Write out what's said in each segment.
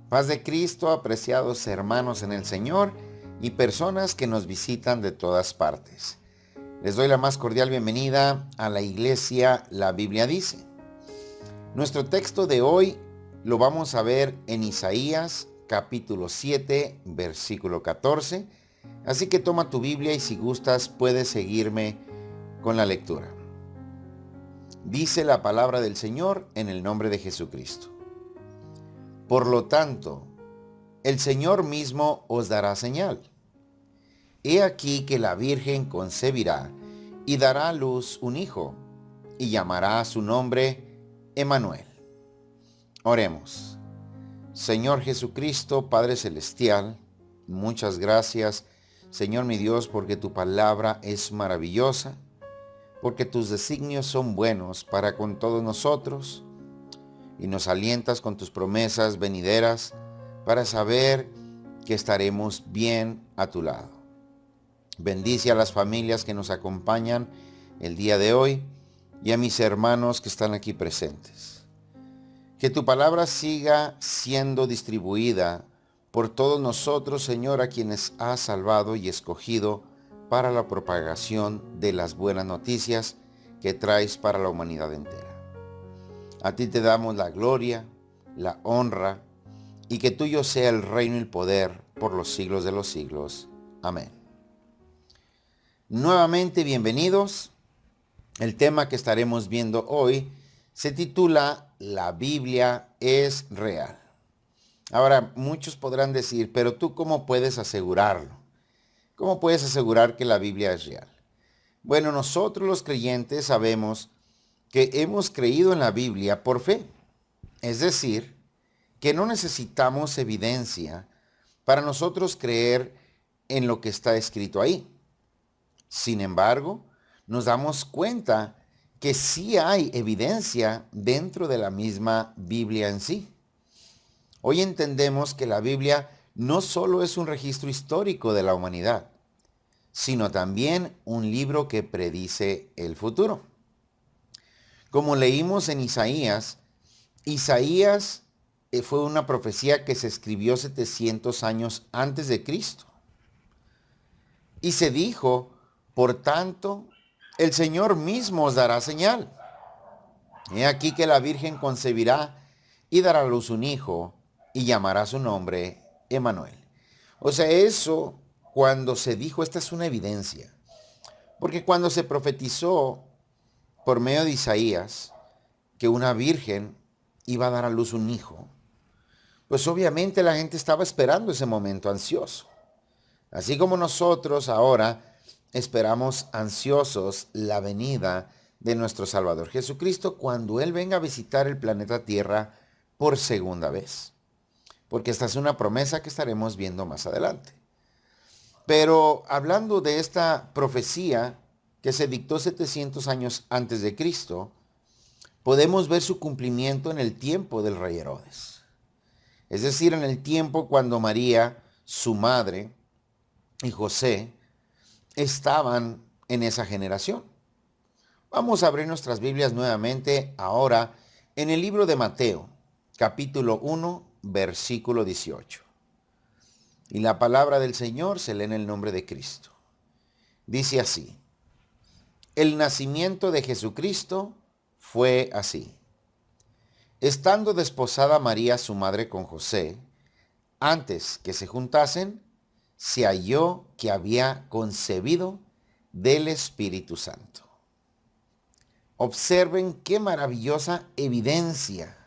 Paz de Cristo, apreciados hermanos en el Señor y personas que nos visitan de todas partes. Les doy la más cordial bienvenida a la iglesia La Biblia Dice. Nuestro texto de hoy lo vamos a ver en Isaías capítulo 7, versículo 14. Así que toma tu Biblia y si gustas puedes seguirme con la lectura. Dice la palabra del Señor en el nombre de Jesucristo. Por lo tanto, el Señor mismo os dará señal. He aquí que la Virgen concebirá y dará a luz un hijo, y llamará a su nombre Emmanuel. Oremos. Señor Jesucristo, Padre Celestial, muchas gracias, Señor mi Dios, porque tu palabra es maravillosa, porque tus designios son buenos para con todos nosotros, y nos alientas con tus promesas venideras para saber que estaremos bien a tu lado. Bendice a las familias que nos acompañan el día de hoy y a mis hermanos que están aquí presentes. Que tu palabra siga siendo distribuida por todos nosotros, Señor, a quienes has salvado y escogido para la propagación de las buenas noticias que traes para la humanidad entera. A ti te damos la gloria, la honra, y que tuyo sea el reino y el poder por los siglos de los siglos. Amén. Nuevamente bienvenidos. El tema que estaremos viendo hoy se titula La Biblia es real. Ahora, muchos podrán decir, pero ¿tú cómo puedes asegurarlo? ¿Cómo puedes asegurar que la Biblia es real? Bueno, nosotros los creyentes sabemos que hemos creído en la Biblia por fe. Es decir, que no necesitamos evidencia para nosotros creer en lo que está escrito ahí. Sin embargo, nos damos cuenta que sí hay evidencia dentro de la misma Biblia en sí. Hoy entendemos que la Biblia no solo es un registro histórico de la humanidad, sino también un libro que predice el futuro. Como leímos en Isaías fue una profecía que se escribió 700 años antes de Cristo. Y se dijo, por tanto, el Señor mismo os dará señal. He aquí que la Virgen concebirá y dará a luz un hijo y llamará su nombre Emmanuel. O sea, eso cuando se dijo, esta es una evidencia. Porque cuando se profetizó por medio de Isaías que una virgen iba a dar a luz un hijo, pues obviamente la gente estaba esperando ese momento ansioso. Así como nosotros ahora esperamos ansiosos la venida de nuestro Salvador Jesucristo cuando Él venga a visitar el planeta Tierra por segunda vez. Porque esta es una promesa que estaremos viendo más adelante. Pero hablando de esta profecía que se dictó 700 años antes de Cristo, podemos ver su cumplimiento en el tiempo del rey Herodes. Es decir, en el tiempo cuando María, su madre, y José estaban en esa generación. Vamos a abrir nuestras Biblias nuevamente ahora en el libro de Mateo, capítulo 1, versículo 18. Y la palabra del Señor se lee en el nombre de Cristo. Dice así: el nacimiento de Jesucristo fue así. Estando desposada María su madre con José, antes que se juntasen, se halló que había concebido del Espíritu Santo. Observen qué maravillosa evidencia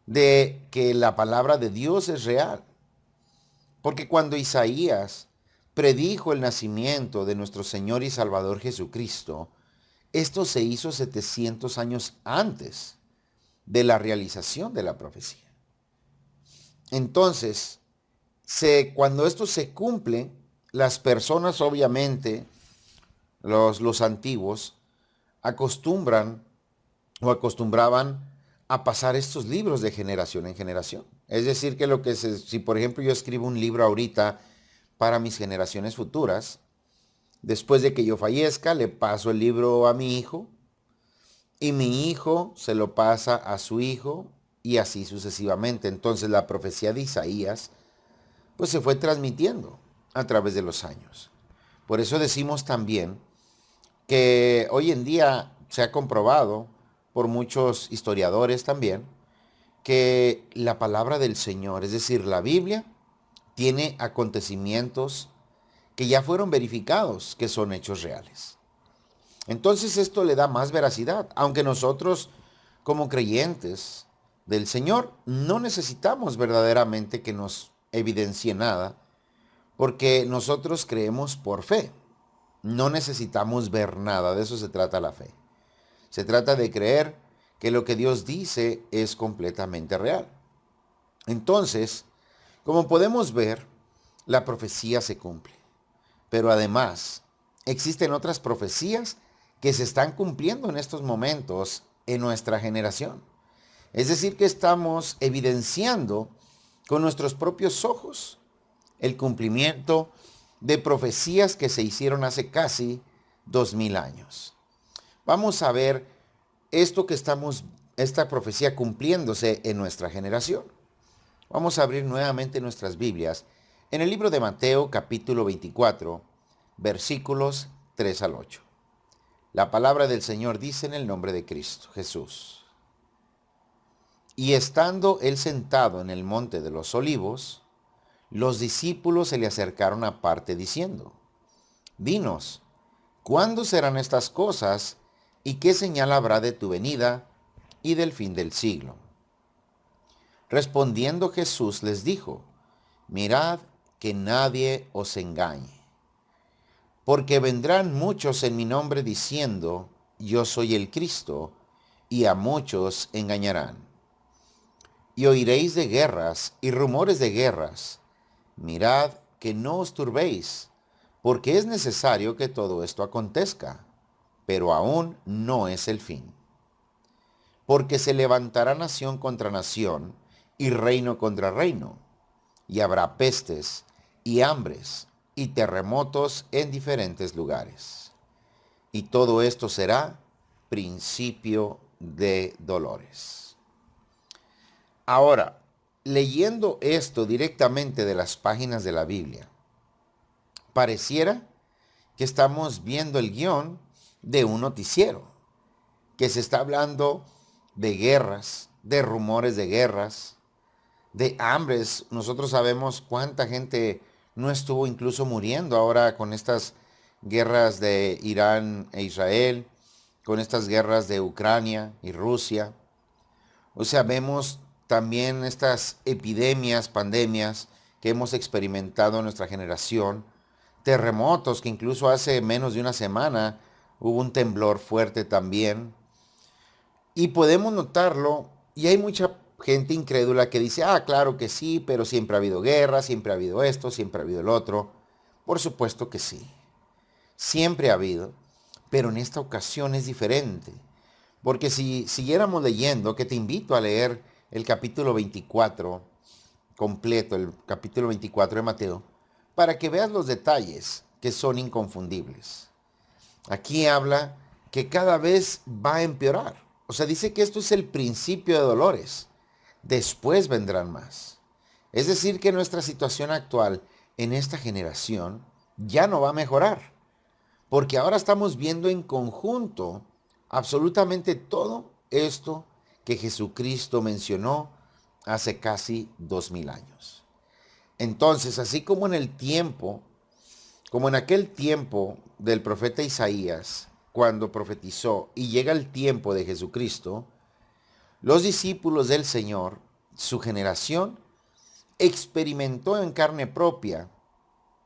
de que la palabra de Dios es real. Porque cuando Isaías predijo el nacimiento de nuestro Señor y Salvador Jesucristo, esto se hizo 700 años antes de la realización de la profecía. Entonces, cuando esto se cumple, las personas obviamente, los antiguos, acostumbraban a pasar estos libros de generación en generación. Es decir, que si por ejemplo yo escribo un libro ahorita para mis generaciones futuras, después de que yo fallezca, le paso el libro a mi hijo, y mi hijo se lo pasa a su hijo, y así sucesivamente. Entonces la profecía de Isaías pues se fue transmitiendo a través de los años. Por eso decimos también que hoy en día se ha comprobado por muchos historiadores también que la palabra del Señor, es decir, la Biblia, tiene acontecimientos que ya fueron verificados, que son hechos reales. Entonces esto le da más veracidad, aunque nosotros como creyentes del Señor no necesitamos verdaderamente que nos evidencie nada, porque nosotros creemos por fe. No necesitamos ver nada, de eso se trata la fe. Se trata de creer que lo que Dios dice es completamente real. Entonces, como podemos ver, la profecía se cumple. Pero además, existen otras profecías que se están cumpliendo en estos momentos en nuestra generación. Es decir, que estamos evidenciando con nuestros propios ojos el cumplimiento de profecías que se hicieron hace casi 2000 años. Vamos a ver esta profecía cumpliéndose en nuestra generación. Vamos a abrir nuevamente nuestras Biblias en el libro de Mateo capítulo 24, versículos 3 al 8. La palabra del Señor dice en el nombre de Cristo Jesús. Y estando él sentado en el monte de los olivos, los discípulos se le acercaron aparte diciendo, dinos, ¿cuándo serán estas cosas y qué señal habrá de tu venida y del fin del siglo? Respondiendo Jesús les dijo, mirad que nadie os engañe, porque vendrán muchos en mi nombre diciendo, yo soy el Cristo, y a muchos engañarán. Y oiréis de guerras y rumores de guerras. Mirad que no os turbéis, porque es necesario que todo esto acontezca, pero aún no es el fin. Porque se levantará nación contra nación y reino contra reino, y habrá pestes y hambres y terremotos en diferentes lugares. Y todo esto será principio de dolores. Ahora, leyendo esto directamente de las páginas de la Biblia, pareciera que estamos viendo el guión de un noticiero, que se está hablando de guerras, de rumores de guerras, de hambres. Nosotros sabemos cuánta gente no estuvo incluso muriendo ahora con estas guerras de Irán e Israel, con estas guerras de Ucrania y Rusia. O sea, vemos también estas epidemias, pandemias que hemos experimentado en nuestra generación, terremotos que incluso hace menos de una semana hubo un temblor fuerte también. Y podemos notarlo, y hay mucha gente incrédula que dice, claro que sí, pero siempre ha habido guerra, siempre ha habido esto, siempre ha habido el otro. Por supuesto que sí, siempre ha habido, pero en esta ocasión es diferente. Porque si siguiéramos leyendo, que te invito a leer el capítulo 24 completo, el capítulo 24 de Mateo, para que veas los detalles que son inconfundibles. Aquí habla que cada vez va a empeorar. O sea, dice que esto es el principio de dolores. Después vendrán más. Es decir, que nuestra situación actual en esta generación ya no va a mejorar. Porque ahora estamos viendo en conjunto absolutamente todo esto que Jesucristo mencionó hace casi 2000 años. Entonces, así como como en aquel tiempo del profeta Isaías, cuando profetizó y llega el tiempo de Jesucristo, los discípulos del Señor, su generación, experimentó en carne propia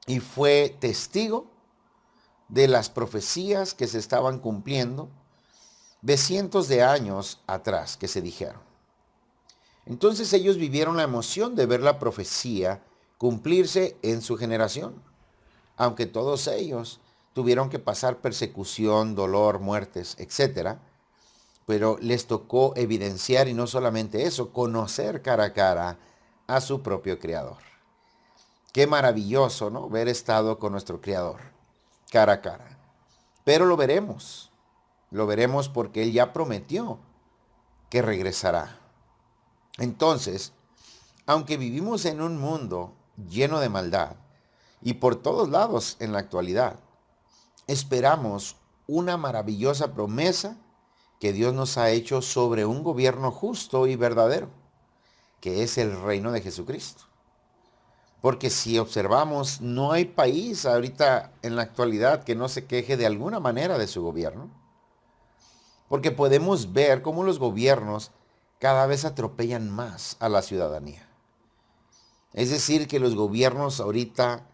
y fue testigo de las profecías que se estaban cumpliendo de cientos de años atrás que se dijeron. Entonces ellos vivieron la emoción de ver la profecía cumplirse en su generación, aunque todos ellos tuvieron que pasar persecución, dolor, muertes, etcétera, pero les tocó evidenciar, y no solamente eso, conocer cara a cara a su propio Creador. Qué maravilloso, ¿no? Haber estado con nuestro Creador cara a cara. Pero lo veremos porque Él ya prometió que regresará. Entonces, aunque vivimos en un mundo lleno de maldad y por todos lados en la actualidad, esperamos una maravillosa promesa que Dios nos ha hecho sobre un gobierno justo y verdadero, que es el reino de Jesucristo. Porque si observamos, no hay país ahorita en la actualidad que no se queje de alguna manera de su gobierno. Porque podemos ver cómo los gobiernos cada vez atropellan más a la ciudadanía. Es decir, que los gobiernos ahorita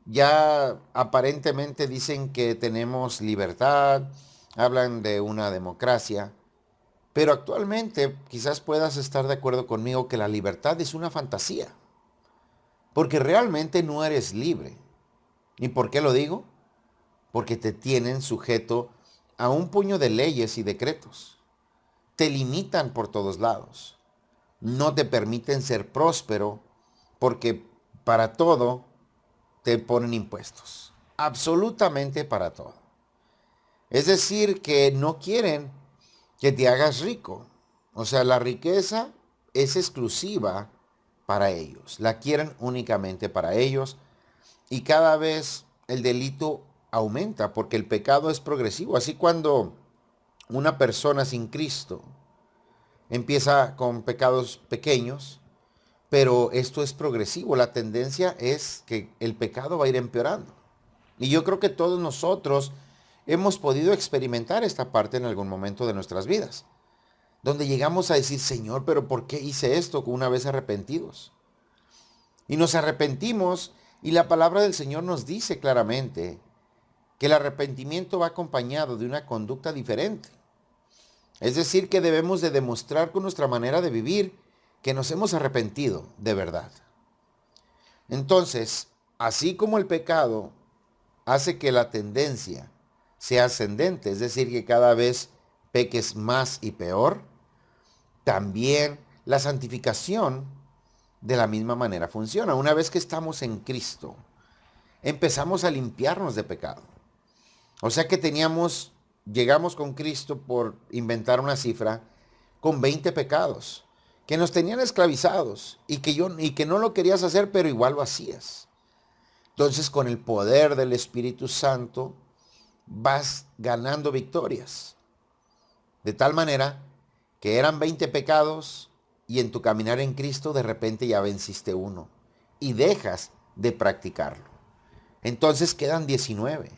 ya aparentemente dicen que tenemos libertad, hablan de una democracia, pero actualmente quizás puedas estar de acuerdo conmigo que la libertad es una fantasía, porque realmente no eres libre. ¿Y por qué lo digo? Porque te tienen sujeto a un puño de leyes y decretos. Te limitan por todos lados. No te permiten ser próspero porque para todo te ponen impuestos. Absolutamente para todo. Es decir, que no quieren que te hagas rico. O sea, la riqueza es exclusiva para ellos. La quieren únicamente para ellos. Y cada vez el delito aumenta porque el pecado es progresivo. Así cuando una persona sin Cristo empieza con pecados pequeños, pero esto es progresivo. La tendencia es que el pecado va a ir empeorando. Y yo creo que todos nosotros hemos podido experimentar esta parte en algún momento de nuestras vidas, donde llegamos a decir, Señor, pero ¿por qué hice esto una vez arrepentidos? Y nos arrepentimos y la palabra del Señor nos dice claramente que el arrepentimiento va acompañado de una conducta diferente. Es decir, que debemos de demostrar con nuestra manera de vivir que nos hemos arrepentido de verdad. Entonces, así como el pecado hace que la tendencia sea ascendente, es decir, que cada vez peques más y peor, también la santificación de la misma manera funciona. Una vez que estamos en Cristo, empezamos a limpiarnos de pecado. O sea que llegamos con Cristo, por inventar una cifra, con 20 pecados que nos tenían esclavizados y que no lo querías hacer, pero igual lo hacías. Entonces, con el poder del Espíritu Santo vas ganando victorias. De tal manera que eran 20 pecados y en tu caminar en Cristo de repente ya venciste uno y dejas de practicarlo. Entonces quedan 19.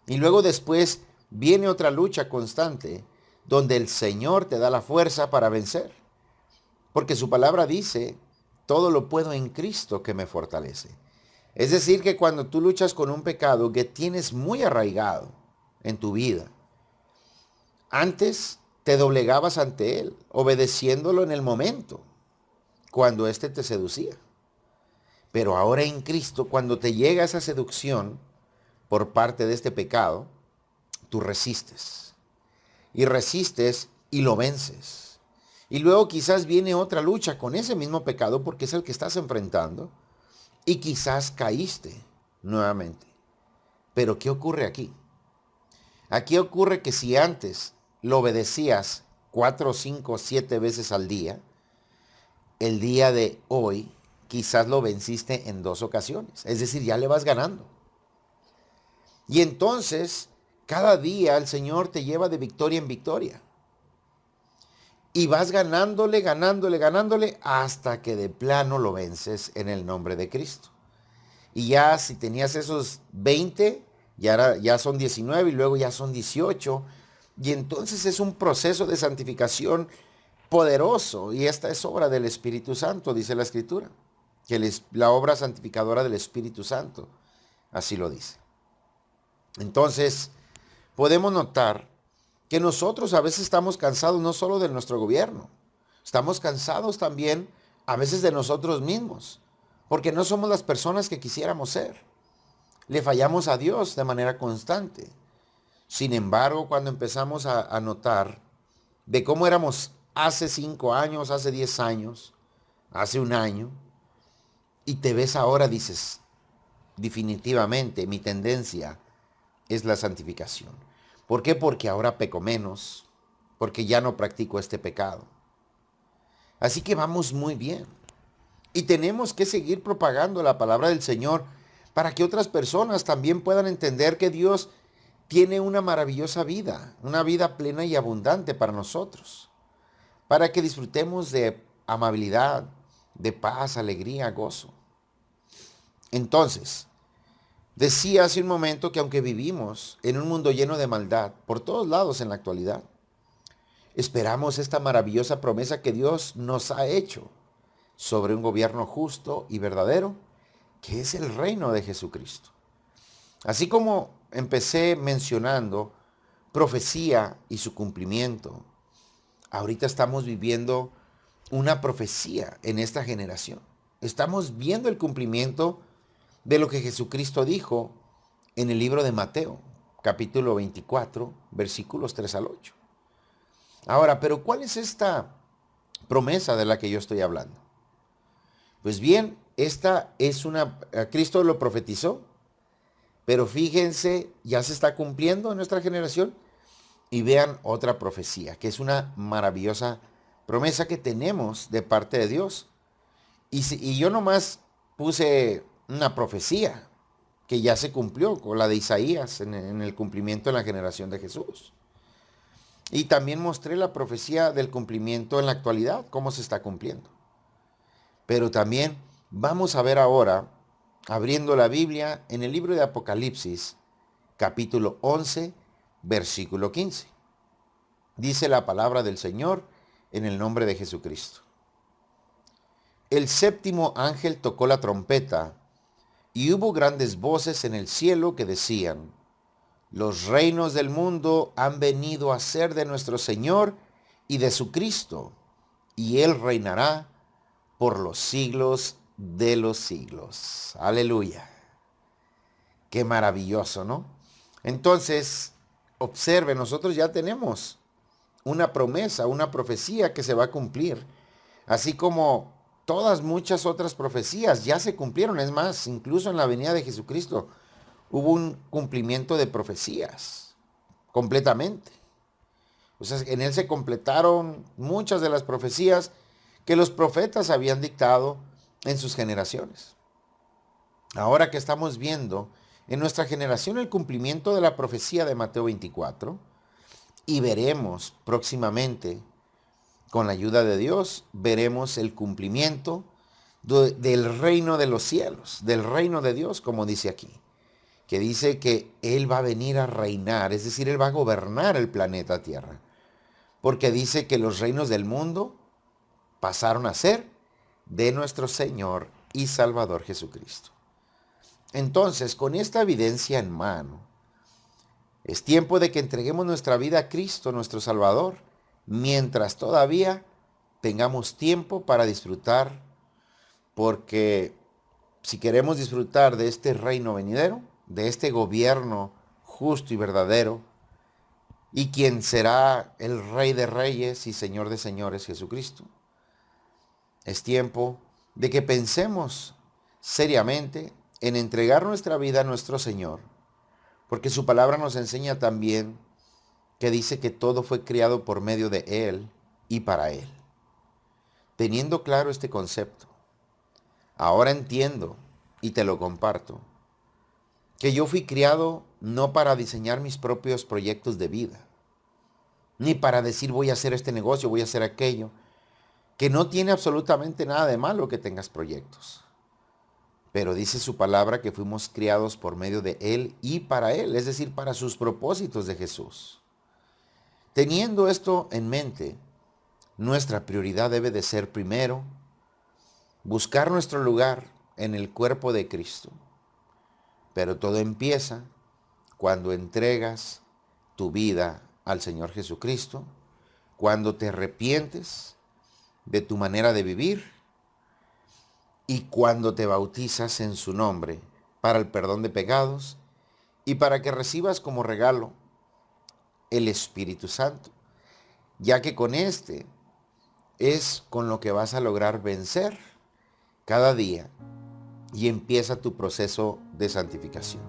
Y luego después viene otra lucha constante donde el Señor te da la fuerza para vencer. Porque su palabra dice, todo lo puedo en Cristo que me fortalece. Es decir, que cuando tú luchas con un pecado que tienes muy arraigado en tu vida, antes te doblegabas ante él, obedeciéndolo en el momento, cuando éste te seducía. Pero ahora en Cristo, cuando te llega esa seducción por parte de este pecado, tú resistes. Y resistes y lo vences. Y luego quizás viene otra lucha con ese mismo pecado porque es el que estás enfrentando. Y quizás caíste nuevamente. Pero ¿qué ocurre aquí? Aquí ocurre que si antes lo obedecías 4, 5, 7 veces al día, el día de hoy quizás lo venciste en 2 ocasiones. Es decir, ya le vas ganando. Y entonces, cada día el Señor te lleva de victoria en victoria. Y vas ganándole, ganándole, ganándole, hasta que de plano lo vences en el nombre de Cristo. Y ya si tenías esos 20, ya son 19 y luego ya son 18. Y entonces es un proceso de santificación poderoso. Y esta es obra del Espíritu Santo, dice la Escritura. Que la obra santificadora del Espíritu Santo. Así lo dice. Entonces, podemos notar que nosotros a veces estamos cansados no solo de nuestro gobierno, estamos cansados también a veces de nosotros mismos, porque no somos las personas que quisiéramos ser. Le fallamos a Dios de manera constante. Sin embargo, cuando empezamos a notar de cómo éramos hace 5 años, hace 10 años, hace un año, y te ves ahora, dices, definitivamente mi tendencia es la santificación. ¿Por qué? Porque ahora peco menos, porque ya no practico este pecado. Así que vamos muy bien. Y tenemos que seguir propagando la palabra del Señor para que otras personas también puedan entender que Dios tiene una maravillosa vida, una vida plena y abundante para nosotros, para que disfrutemos de amabilidad, de paz, alegría, gozo. Entonces, decía hace un momento que aunque vivimos en un mundo lleno de maldad por todos lados en la actualidad, esperamos esta maravillosa promesa que Dios nos ha hecho sobre un gobierno justo y verdadero, que es el reino de Jesucristo. Así como empecé mencionando profecía y su cumplimiento, ahorita estamos viviendo una profecía en esta generación. Estamos viendo el cumplimiento de lo que Jesucristo dijo en el libro de Mateo, capítulo 24, versículos 3 al 8. Ahora, pero ¿cuál es esta promesa de la que yo estoy hablando? Pues bien, Cristo lo profetizó, pero fíjense, ya se está cumpliendo en nuestra generación. Y vean otra profecía, que es una maravillosa promesa que tenemos de parte de Dios. Y yo nomás puse una profecía que ya se cumplió, con la de Isaías, en el cumplimiento en la generación de Jesús. Y también mostré la profecía del cumplimiento en la actualidad, cómo se está cumpliendo. Pero también vamos a ver ahora, abriendo la Biblia, en el libro de Apocalipsis, capítulo 11, versículo 15. Dice la palabra del Señor en el nombre de Jesucristo. El séptimo ángel tocó la trompeta y hubo grandes voces en el cielo que decían: los reinos del mundo han venido a ser de nuestro Señor y de su Cristo, y Él reinará por los siglos de los siglos. Aleluya. Qué maravilloso, ¿no? Entonces, observe, nosotros ya tenemos una promesa, una profecía que se va a cumplir, así como muchas otras profecías ya se cumplieron. Es más, incluso en la venida de Jesucristo hubo un cumplimiento de profecías completamente. O sea, en él se completaron muchas de las profecías que los profetas habían dictado en sus generaciones. Ahora que estamos viendo en nuestra generación el cumplimiento de la profecía de Mateo 24, y veremos próximamente, con la ayuda de Dios, veremos el cumplimiento del reino de los cielos, del reino de Dios, como dice aquí, que dice que Él va a venir a reinar, es decir, Él va a gobernar el planeta Tierra, porque dice que los reinos del mundo pasaron a ser de nuestro Señor y Salvador Jesucristo. Entonces, con esta evidencia en mano, es tiempo de que entreguemos nuestra vida a Cristo, nuestro Salvador, mientras todavía tengamos tiempo para disfrutar, porque si queremos disfrutar de este reino venidero, de este gobierno justo y verdadero, y quien será el Rey de Reyes y Señor de Señores, Jesucristo, es tiempo de que pensemos seriamente en entregar nuestra vida a nuestro Señor, porque su palabra nos enseña también que dice que todo fue creado por medio de Él y para Él. Teniendo claro este concepto, ahora entiendo, y te lo comparto, que yo fui criado no para diseñar mis propios proyectos de vida, ni para decir voy a hacer este negocio, voy a hacer aquello, que no tiene absolutamente nada de malo que tengas proyectos. Pero dice su palabra que fuimos criados por medio de Él y para Él, es decir, para sus propósitos de Jesús. Teniendo esto en mente, nuestra prioridad debe de ser primero buscar nuestro lugar en el cuerpo de Cristo. Pero todo empieza cuando entregas tu vida al Señor Jesucristo, cuando te arrepientes de tu manera de vivir y cuando te bautizas en su nombre para el perdón de pecados y para que recibas como regalo el Espíritu Santo, ya que con este es con lo que vas a lograr vencer cada día y empieza tu proceso de santificación.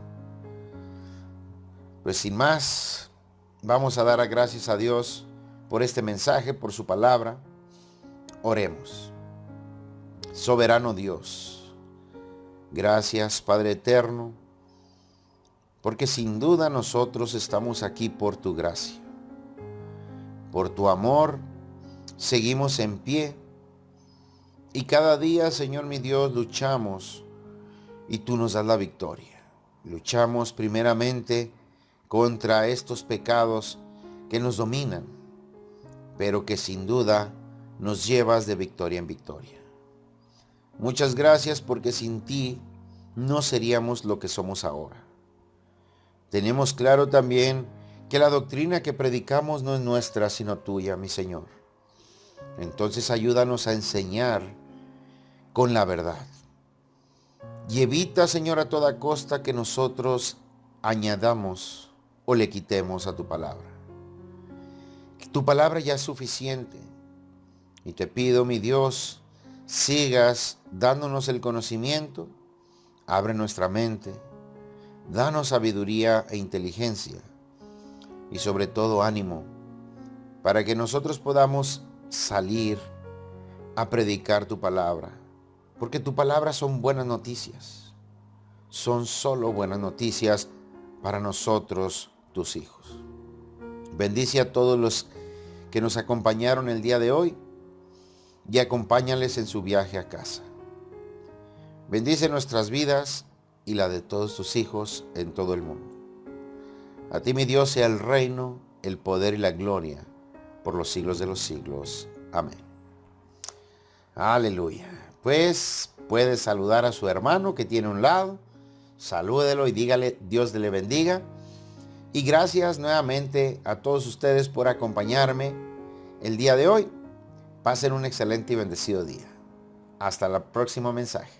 Pues sin más, vamos a dar gracias a Dios por este mensaje, por su palabra. Oremos. Soberano Dios, gracias Padre eterno, porque sin duda nosotros estamos aquí por tu gracia. Por tu amor seguimos en pie y cada día, Señor mi Dios, luchamos y tú nos das la victoria. Luchamos primeramente contra estos pecados que nos dominan, pero que sin duda nos llevas de victoria en victoria. Muchas gracias porque sin ti no seríamos lo que somos ahora. Tenemos claro también que la doctrina que predicamos no es nuestra, sino tuya, mi Señor. Entonces ayúdanos a enseñar con la verdad. Y evita, Señor, a toda costa que nosotros añadamos o le quitemos a tu palabra. Que tu palabra ya es suficiente. Y te pido, mi Dios, sigas dándonos el conocimiento, abre nuestra mente, danos sabiduría e inteligencia y sobre todo ánimo para que nosotros podamos salir a predicar tu palabra, porque tu palabra son buenas noticias, son solo buenas noticias para nosotros, tus hijos. Bendice a todos los que nos acompañaron el día de hoy y acompáñales en su viaje a casa. Bendice nuestras vidas y la de todos tus hijos en todo el mundo. A ti, mi Dios, sea el reino, el poder y la gloria por los siglos de los siglos. Amén. Aleluya. Pues puede saludar a su hermano que tiene a un lado. Salúdelo y dígale Dios le bendiga. Y gracias nuevamente a todos ustedes por acompañarme el día de hoy. Pasen un excelente y bendecido día. Hasta el próximo mensaje.